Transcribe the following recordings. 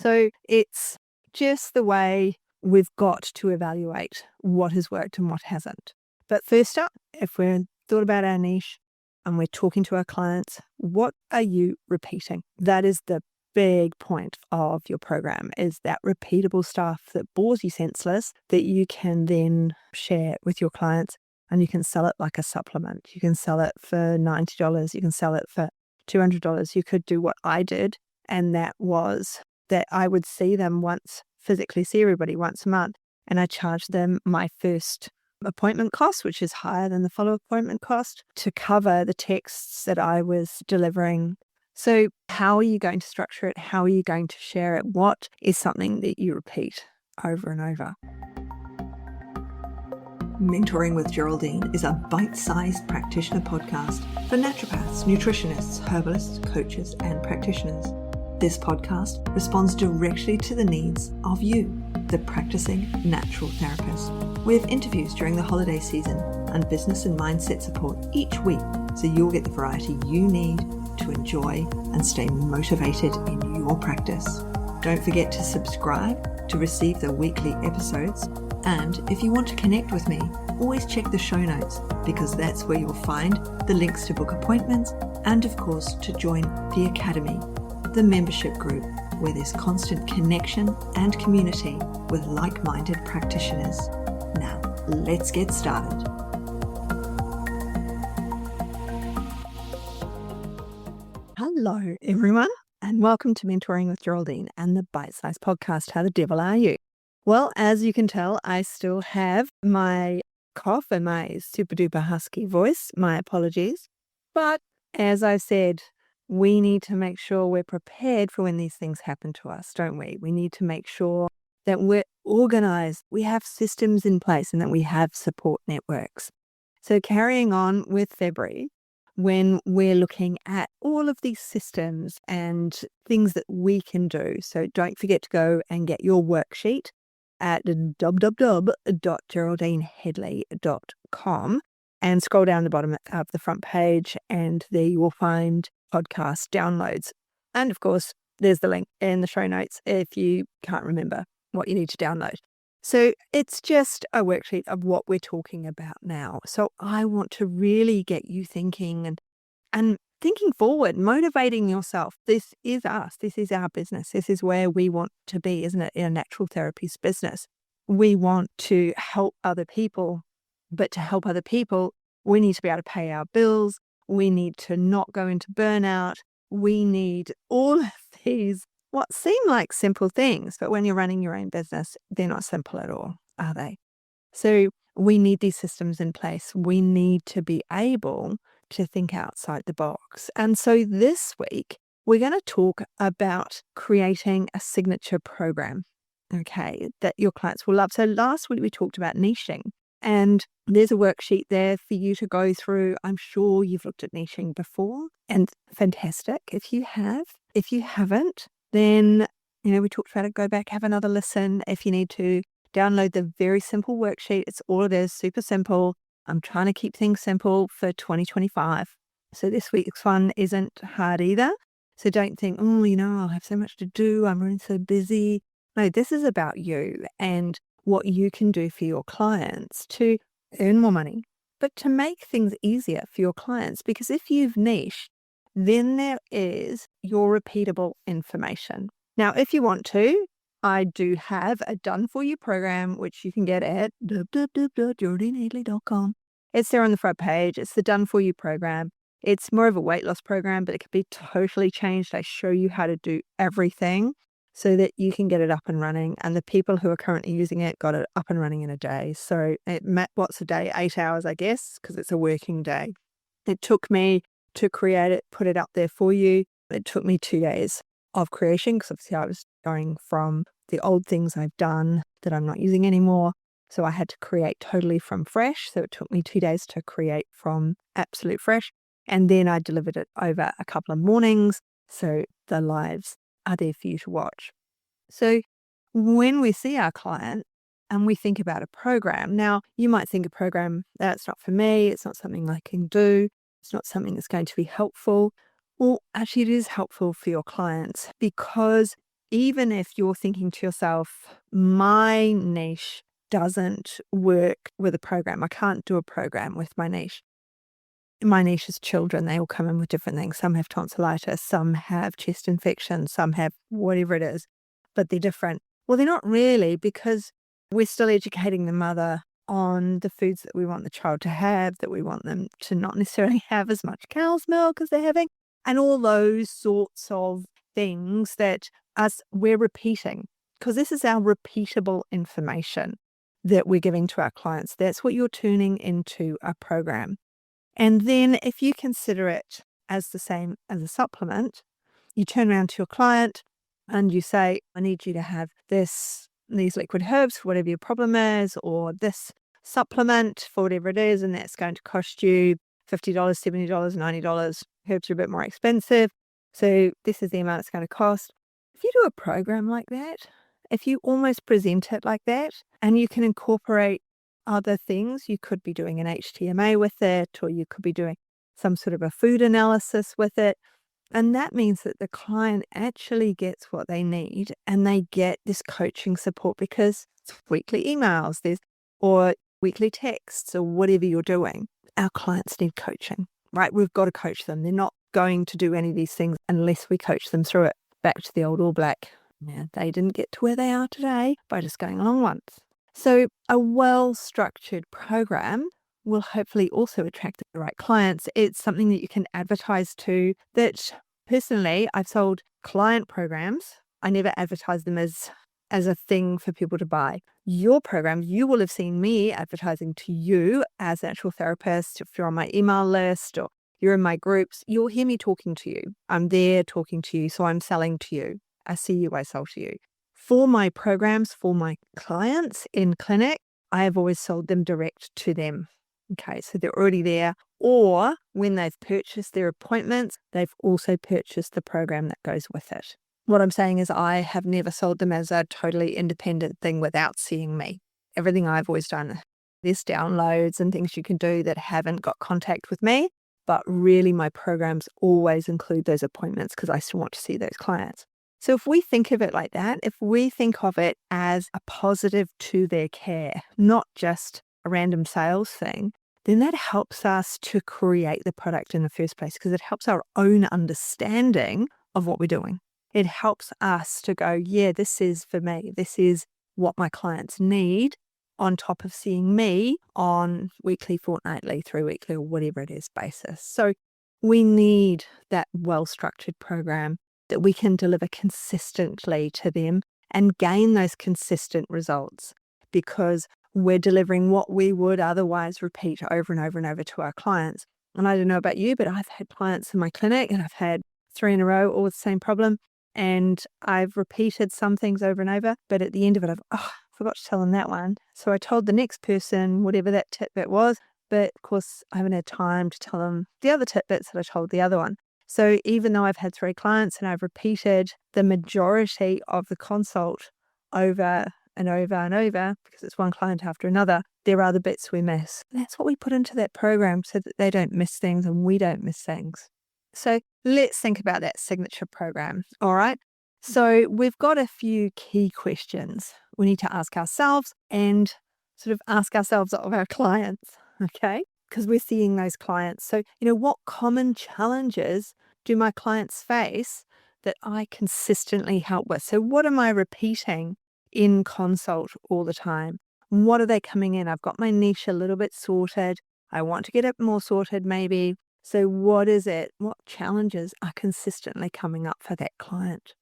So it's just the way we've got to evaluate what has worked and what hasn't. But first up, if we're thought about our niche and we're talking to our clients, what are you repeating? That is the big point of your program, is that repeatable stuff that bores you senseless that you can then share with your clients, and you can sell it like a supplement. You can sell it for $90. You can sell it for $200. You could do what I did, and that was that I would see them physically see everybody once a month, and I charged them my first appointment cost, which is higher than the follow-up appointment cost, to cover the texts that I was delivering. So how are you going to structure it? How are you going to share it? What is something that you repeat over and over? Mentoring with Geraldine is a bite-sized practitioner podcast for naturopaths, nutritionists, herbalists, coaches, and practitioners. This podcast responds directly to the needs of you, the practicing natural therapist. We have interviews during the holiday season and business and mindset support each week, so you'll get the variety you need to enjoy and stay motivated in your practice. Don't forget to subscribe to receive the weekly episodes. And if you want to connect with me, always check the show notes, because that's where you'll find the links to book appointments and, of course, to join the Academy, the membership group, where there's constant connection and community with like-minded practitioners. Now, let's get started. Hello, everyone, and welcome to Mentoring with Geraldine and the Bite-Sized Podcast. How the devil are you? Well, as you can tell, I still have my cough and my super-duper husky voice. My apologies. But as I said, we need to make sure we're prepared for when these things happen to us, don't we? We need to make sure that we're organized, we have systems in place, and that we have support networks. So carrying on with February, when we're looking at all of these systems and things that we can do. So don't forget to go and get your worksheet at www.geraldineheadley.com and scroll down the bottom of the front page, and there you will find podcast downloads. And of course, there's the link in the show notes if you can't remember what you need to download. So it's just a worksheet of what we're talking about now. So I want to really get you thinking and thinking forward, motivating yourself. This is us. This is our business. This is where we want to be, isn't it? In a natural therapist business, we want to help other people. But to help other people, we need to be able to pay our bills. We need to not go into burnout. We need all of these, what seem like simple things, but when you're running your own business, they're not simple at all, are they? So we need these systems in place. We need to be able to think outside the box. And so this week, we're going to talk about creating a signature program, okay, that your clients will love. So last week, we talked about niching. And there's a worksheet there for you to go through. I'm sure you've looked at niching before, and fantastic if you have. If you haven't, then, we talked about it. Go back, have another listen. If you need to, download the very simple worksheet. It's all it is, super simple. I'm trying to keep things simple for 2025. So this week's one isn't hard either. So don't think, I'll have so much to do. I'm really so busy. No, this is about you and what you can do for your clients to earn more money, but to make things easier for your clients. Because if you've niched, then there is your repeatable information. Now, if you want to, I do have a done-for-you program, which you can get at www.geraldineheadley.com. It's there on the front page. It's the done-for-you program. It's more of a weight loss program, but it can be totally changed. I show you how to do everything so that you can get it up and running. And the people who are currently using it got it up and running in a day. So what's a day? 8 hours, I guess, because it's a working day. It took me to create it, put it up there for you. It took me 2 days of creation, because obviously I was going from the old things I've done that I'm not using anymore. So I had to create totally from fresh. So it took me 2 days to create from absolute fresh. And then I delivered it over a couple of mornings. So the lives are there for you to watch. So when we see our client and we think about a program, now you might think a program, that's not for me. It's not something I can do. It's not something that's going to be helpful. Well, actually, it is helpful for your clients, because even if you're thinking to yourself, my niche doesn't work with a program. I can't do a program with my niche. My niche is children. They all come in with different things. Some have tonsillitis, some have chest infection, some have whatever it is, but they're different. Well, they're not really, because we're still educating the mother on the foods that we want the child to have, that we want them to not necessarily have as much cow's milk as they're having, and all those sorts of things that we're repeating, because this is our repeatable information that we're giving to our clients. That's what you're turning into a program. And then if you consider it as the same as a supplement, you turn around to your client and you say, I need you to have these liquid herbs for whatever your problem is, or this supplement for whatever it is, and that's going to cost you $50, $70, $90. Herbs are a bit more expensive. So this is the amount it's going to cost. If you do a program like that, if you almost present it like that, and you can incorporate other things, you could be doing an HTMA with it, or you could be doing some sort of a food analysis with it. And that means that the client actually gets what they need, and they get this coaching support, because it's weekly emails, or weekly texts, or whatever you're doing. Our clients need coaching, right? We've got to coach them. They're not going to do any of these things unless we coach them through it. Back to the old All Black. Yeah, they didn't get to where they are today by just going along once. So a well-structured program will hopefully also attract the right clients. It's something that you can advertise to. That personally, I've sold client programs. I never advertise them as a thing for people to buy. Your program, you will have seen me advertising to you as an actual therapist. If you're on my email list or you're in my groups, you'll hear me talking to you. I'm there talking to you, so I'm selling to you. I see you, I sell to you. For my programs, for my clients in clinic, I have always sold them direct to them. Okay, so they're already there. Or when they've purchased their appointments, they've also purchased the program that goes with it. What I'm saying is I have never sold them as a totally independent thing without seeing me. Everything I've always done, there's downloads and things you can do that haven't got contact with me, but really my programs always include those appointments, because I still want to see those clients. So if we think of it like that, if we think of it as a positive to their care, not just a random sales thing, then that helps us to create the product in the first place, because it helps our own understanding of what we're doing. It helps us to go, yeah, this is for me. This is what my clients need, on top of seeing me on weekly, fortnightly, 3-weekly, or whatever it is basis. So we need that well-structured program that we can deliver consistently to them and gain those consistent results, because we're delivering what we would otherwise repeat over and over and over to our clients. And I don't know about you, but I've had clients in my clinic, and I've had 3 in a row, all with the same problem. And I've repeated some things over and over, but at the end of it, I forgot to tell them that one. So I told the next person whatever that tidbit was, but of course I haven't had time to tell them the other tidbits that I told the other one. So even though I've had 3 clients and I've repeated the majority of the consult over and over and over, because it's one client after another, there are the bits we miss. And that's what we put into that program, so that they don't miss things and we don't miss things. So let's think about that signature program. All right. So we've got a few key questions we need to ask ourselves, and sort of ask ourselves of our clients. Okay. Because we're seeing those clients. So, what common challenges do my clients face that I consistently help with? So what am I repeating in consult all the time? What are they coming in? I've got my niche a little bit sorted. I want to get it more sorted maybe. So what is it? What challenges are consistently coming up for that client?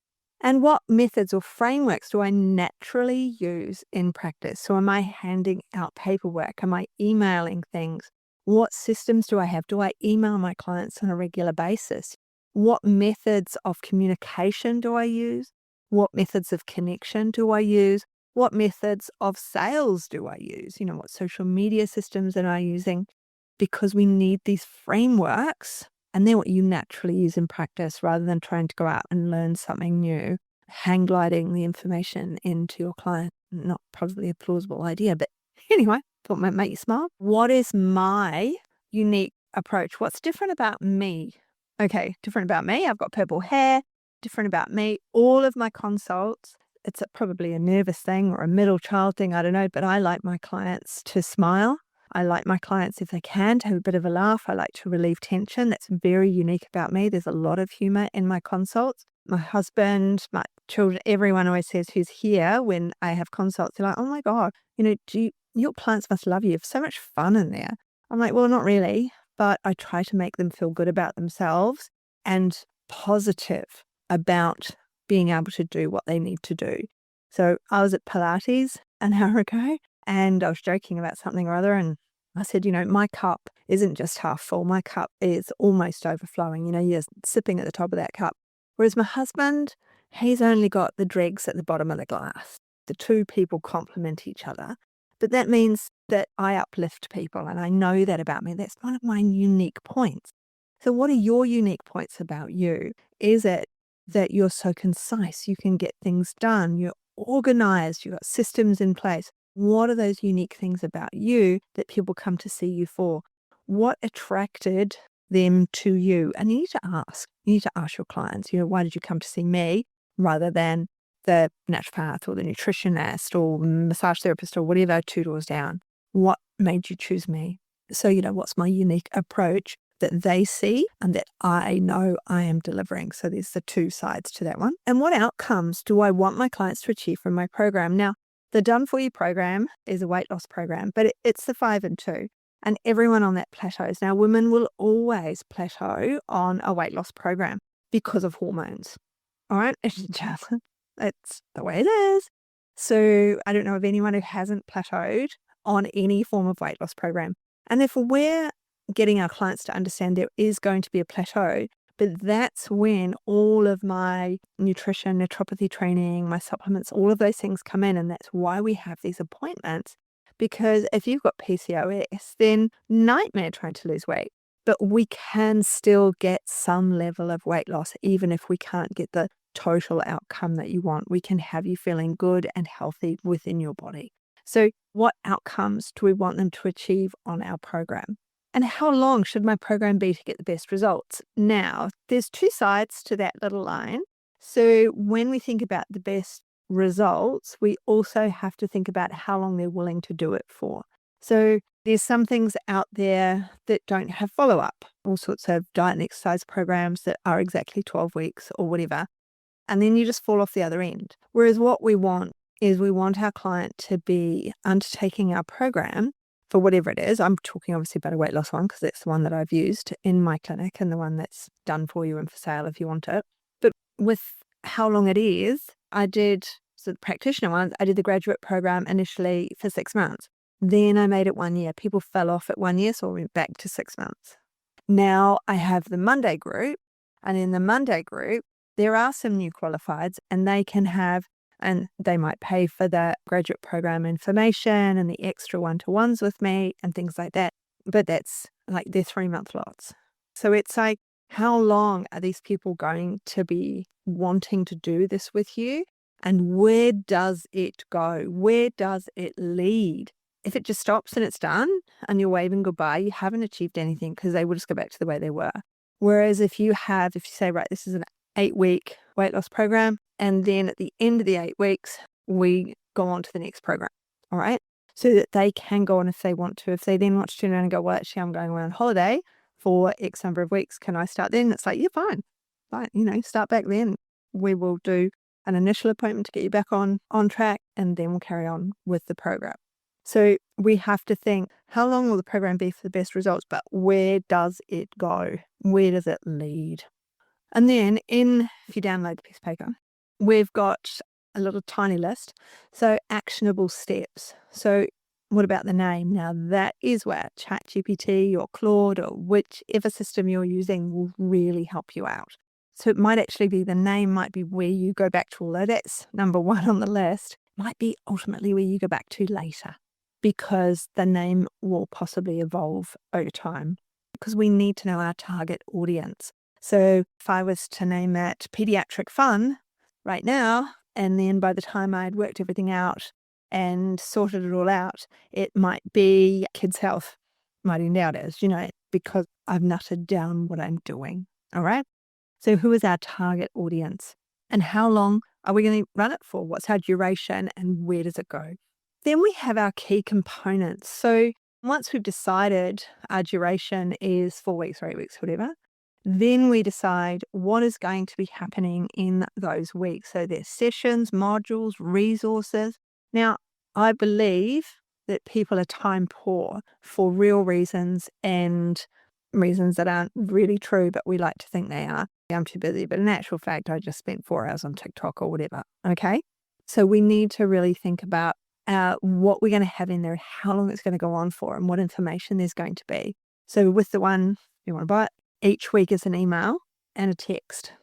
And what methods or frameworks do I naturally use in practice? So am I handing out paperwork? Am I emailing things? What systems do I have? Do I email my clients on a regular basis? What methods of communication do I use? What methods of connection do I use? What methods of sales do I use? What social media systems am I using? Because we need these frameworks, and they're what you naturally use in practice, rather than trying to go out and learn something new, hang gliding the information into your client. Not probably a plausible idea, but anyway, thought it might make you smile. What is my unique approach? What's different about me? Okay, different about me. I've got purple hair. different about me. All of my consults, it's probably a nervous thing or a middle child thing, I don't know, but I like my clients to smile. I like my clients, if they can, to have a bit of a laugh. I like to relieve tension. That's very unique about me. There's a lot of humor in my consults. My husband, my children, everyone always says who's here when I have consults, they're like, oh my God, your clients must love you. You have so much fun in there. I'm like, well, not really, but I try to make them feel good about themselves and positive about being able to do what they need to do. So I was at Pilates an hour ago and I was joking about something or other, and I said, my cup isn't just half full. My cup is almost overflowing. You're sipping at the top of that cup. Whereas my husband, he's only got the dregs at the bottom of the glass. The two people complement each other. But that means that I uplift people, and I know that about me. That's one of my unique points. So what are your unique points about you? Is it that you're so concise, you can get things done, you're organized, you've got systems in place? What are those unique things about you that people come to see you for? What attracted them to you? And you need to ask. You need to ask your clients, why did you come to see me rather than the naturopath or the nutritionist or massage therapist or whatever 2 doors down? What made you choose me? So, what's my unique approach that they see and that I know I am delivering? So there's the two sides to that one. And what outcomes do I want my clients to achieve from my program? Now, the Done For You program is a weight loss program, but it's the 5 and 2. And everyone on that plateaus. Now, women will always plateau on a weight loss program because of hormones. All right? It's the way it is. So I don't know of anyone who hasn't plateaued on any form of weight loss program. And if we're getting our clients to understand there is going to be a plateau, but that's when all of my nutrition, naturopathy training, my supplements, all of those things come in. And that's why we have these appointments. Because if you've got PCOS, then nightmare trying to lose weight. But we can still get some level of weight loss, even if we can't get the total outcome that you want. We can have you feeling good and healthy within your body. So what outcomes do we want them to achieve on our program? And how long should my program be to get the best results? Now, there's two sides to that little line. So when we think about the best results, we also have to think about how long they're willing to do it for. So there's some things out there that don't have follow-up, all sorts of diet and exercise programs that are exactly 12 weeks or whatever. And then you just fall off the other end. Whereas what we want is we want our client to be undertaking our program for whatever it is. I'm talking obviously about a weight loss one because that's the one that I've used in my clinic and the one that's done for you and for sale if you want it. But with how long it is, the practitioner one, I did the graduate program initially for 6 months. Then I made it 1 year. People fell off at 1 year, so I went back to 6 months. Now I have the Monday group, and in the Monday group, there are some new qualifieds, and they might pay for the graduate program information and the extra one-to-ones with me and things like that. But that's like they're 3-month lots. So it's like, how long are these people going to be wanting to do this with you? And where does it go? Where does it lead? If it just stops and it's done and you're waving goodbye, you haven't achieved anything because they will just go back to the way they were. Whereas if you say, right, this is an 8-week weight loss program, and then at the end of the 8 weeks, we go on to the next program, all right? So that they can go on if they want to. If they then want to turn around and go, well, actually, I'm going away on holiday for X number of weeks. Can I start then? It's like, yeah, fine. Start back then. We will do an initial appointment to get you back on track, and then we'll carry on with the program. So we have to think, how long will the program be for the best results, but where does it go? Where does it lead? And then if you download the piece of paper, we've got a little tiny list. So actionable steps. So what about the name? Now that is where ChatGPT or Claude or whichever system you're using will really help you out. So it might actually be the name might be where you go back to, although that's number 1 on the list, might be ultimately where you go back to later, because the name will possibly evolve over time, because we need to know our target audience. So if I was to name it Pediatric Fun right now, and then by the time I'd worked everything out and sorted it all out, it might be Kids Health, might end out as, because I've nutted down what I'm doing. All right. So who is our target audience? And how long are we going to run it for? What's our duration and where does it go? Then we have our key components. So once we've decided our duration is 4 weeks or 8 weeks, whatever, then we decide what is going to be happening in those weeks. So there's sessions, modules, resources. Now, I believe that people are time poor for real reasons and reasons that aren't really true, but we like to think they are. I'm too busy, but in actual fact, I just spent 4 hours on TikTok or whatever. Okay. So we need to really think about what we're going to have in there, how long it's going to go on for, and what information there's going to be. So with the one you want to buy it, each week is an email and a text.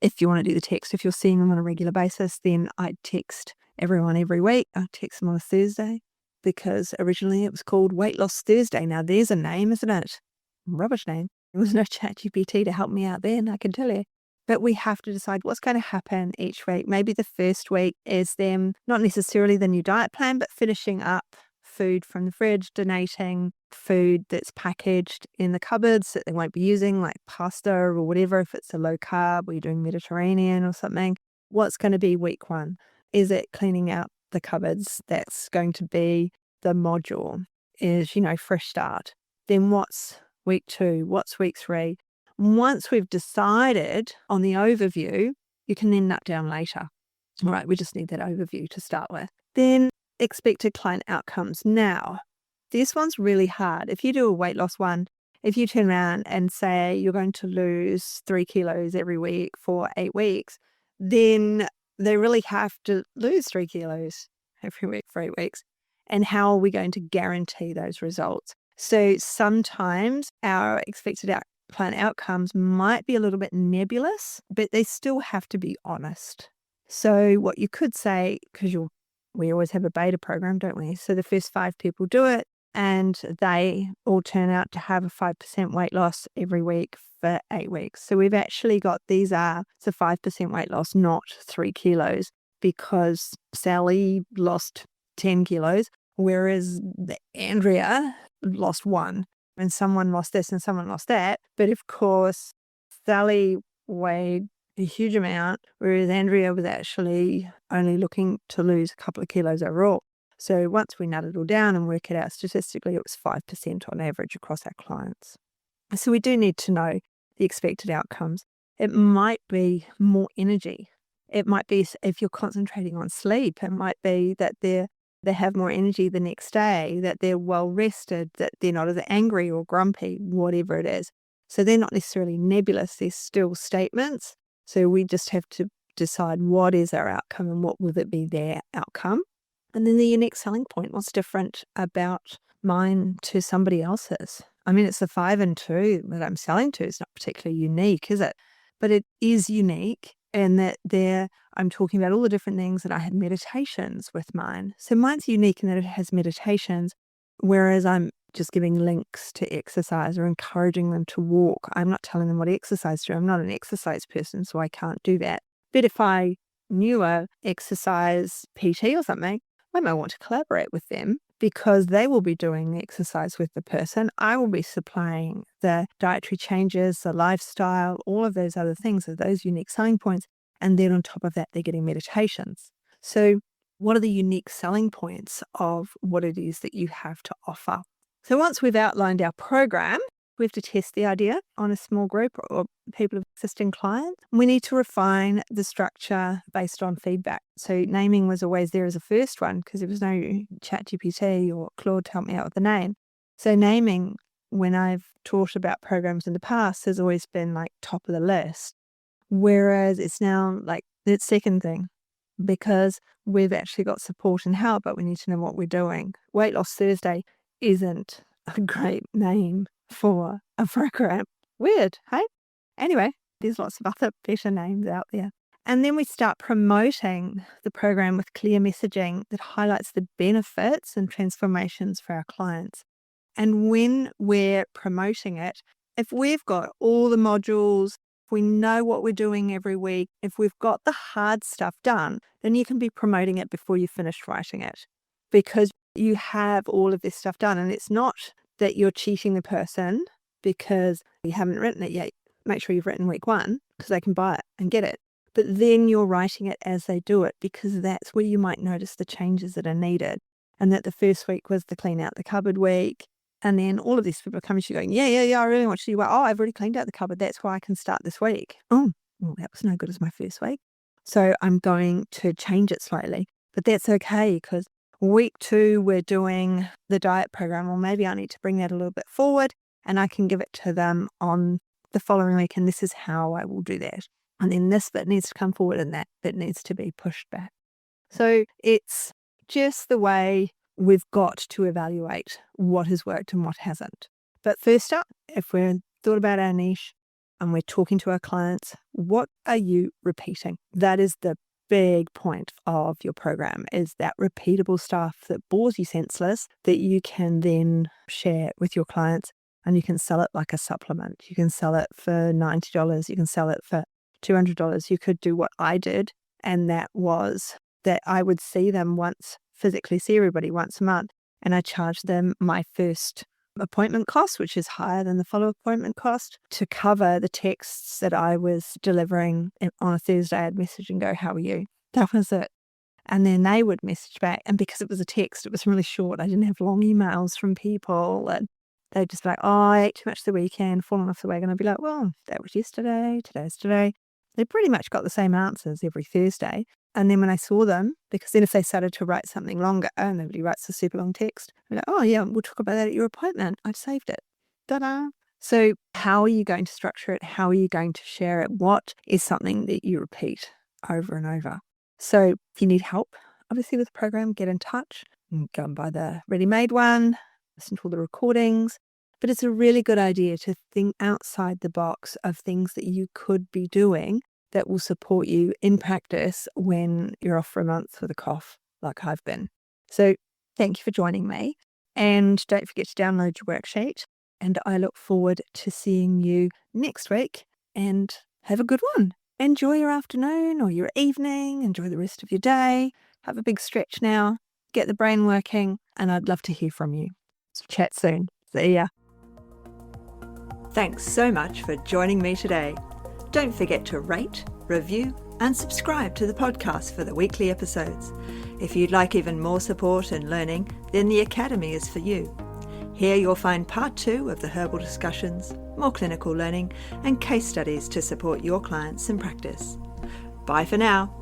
If you want to do the text, if you're seeing them on a regular basis, then I text everyone every week. I text them on a Thursday because originally it was called Weight Loss Thursday. Now there's a name, isn't it? Rubbish name. There was no ChatGPT to help me out then, I can tell you. But we have to decide what's going to happen each week. Maybe the first week is them, not necessarily the new diet plan, but finishing up food from the fridge, donating food that's packaged in the cupboards that they won't be using, like pasta or whatever, if it's a low carb or you're doing Mediterranean or something. What's going to be week 1? Is it cleaning out the cupboards? That's going to be the module, is, fresh start. Then what's week 2? What's week 3? Once we've decided on the overview, you can then nut down later. All right, we just need that overview to start with. Then expected client outcomes. Now, this one's really hard. If you do a weight loss one, if you turn around and say you're going to lose 3 kilos every week for 8 weeks, then they really have to lose 3 kilos every week for 8 weeks. And how are we going to guarantee those results? So sometimes our expected client outcomes might be a little bit nebulous, but they still have to be honest. So what you could say, because we always have a beta program, don't we? So the first 5 people do it and they all turn out to have a 5% weight loss every week for 8 weeks. So we've actually got it's a 5% weight loss, not 3 kilos, because Sally lost 10 kilos, whereas Andrea lost 1. And someone lost this and someone lost that. But of course, Sally weighed a huge amount, whereas Andrea was actually only looking to lose a couple of kilos overall. So once we nut it all down and work it out statistically, it was 5% on average across our clients. So we do need to know the expected outcomes. It might be more energy. It might be if you're concentrating on sleep, it might be that they have more energy the next day, that they're well rested, that they're not as angry or grumpy, whatever it is. So they're not necessarily nebulous, they're still statements. So we just have to decide what is our outcome and what will it be their outcome. And then the unique selling point, what's different about mine to somebody else's? I mean, it's the 5 and 2 that I'm selling to. It's not particularly unique, is it? But it is unique in that I'm talking about all the different things that I had meditations with mine. So mine's unique in that it has meditations, whereas I'm just giving links to exercise or encouraging them to walk. I'm not telling them what exercise to do. I'm not an exercise person, so I can't do that. But if I knew a exercise PT or something, I might want to collaborate with them because they will be doing the exercise with the person. I will be supplying the dietary changes, the lifestyle, all of those other things, of those unique selling points. And then on top of that, they're getting meditations. So what are the unique selling points of what it is that you have to offer? So once we've outlined our program, we have to test the idea on a small group or people of existing clients. We need to refine the structure based on feedback. So naming was always there as a first one because there was no ChatGPT or Claude to help me out with the name. So naming, when I've taught about programs in the past, has always been like top of the list. Whereas it's now like the second thing because we've actually got support and help, but we need to know what we're doing. Weight Loss Thursday isn't a great name for a program. Weird, hey? Anyway, there's lots of other better names out there. And then we start promoting the program with clear messaging that highlights the benefits and transformations for our clients. And when we're promoting it, if we've got all the modules, if we know what we're doing every week, if we've got the hard stuff done, then you can be promoting it before you finish writing it because you have all of this stuff done. And it's not that you're cheating the person because you haven't written it yet. Make sure you've written week 1 because they can buy it and get it. But then you're writing it as they do it, because that's where you might notice the changes that are needed. And that the first week was the clean out the cupboard week. And then all of these people are coming to you going, yeah, I really want you to do well. Oh, I've already cleaned out the cupboard. That's why I can start this week. Oh, well, that was no good as my first week. So I'm going to change it slightly. But that's okay, because week 2, we're doing the diet program. Or maybe I need to bring that a little bit forward and I can give it to them on the following week. And this is how I will do that. And then this bit needs to come forward and that bit needs to be pushed back. So it's just the way we've got to evaluate what has worked and what hasn't. But first up, if we're thought about our niche and we're talking to our clients, what are you repeating? That is the big point of your program, is that repeatable stuff that bores you senseless that you can then share with your clients, and you can sell it like a supplement. You can sell it for $90. You can sell it for $200. You could do what I did, and that was that I would see them physically see everybody once a month, and I charged them my first appointment cost, which is higher than the follow-up appointment cost, to cover the texts that I was delivering on a Thursday. I'd message and go, how are you? That was it. And then they would message back. And because it was a text, it was really short. I didn't have long emails from people. And they'd just be like, oh, I ate too much the weekend, fallen off the wagon. I'd be like, well, that was yesterday. Today's today. They pretty much got the same answers every Thursday. And then when I saw them, because then if they started to write something longer, and nobody writes a super long text, I'm like, oh yeah, we'll talk about that at your appointment. I've saved it. Ta-da. So how are you going to structure it? How are you going to share it? What is something that you repeat over and over? So if you need help, obviously with the program, get in touch. You can go and buy the ready-made one, listen to all the recordings. But it's a really good idea to think outside the box of things that you could be doing that will support you in practice when you're off for a month with a cough, like I've been. So thank you for joining me. And don't forget to download your worksheet. And I look forward to seeing you next week. And have a good one. Enjoy your afternoon or your evening. Enjoy the rest of your day. Have a big stretch now. Get the brain working. And I'd love to hear from you. So chat soon. See ya. Thanks so much for joining me today. Don't forget to rate, review, and subscribe to the podcast for the weekly episodes. If you'd like even more support and learning, then the Academy is for you. Here you'll find part 2 of the herbal discussions, more clinical learning, and case studies to support your clients in practice. Bye for now.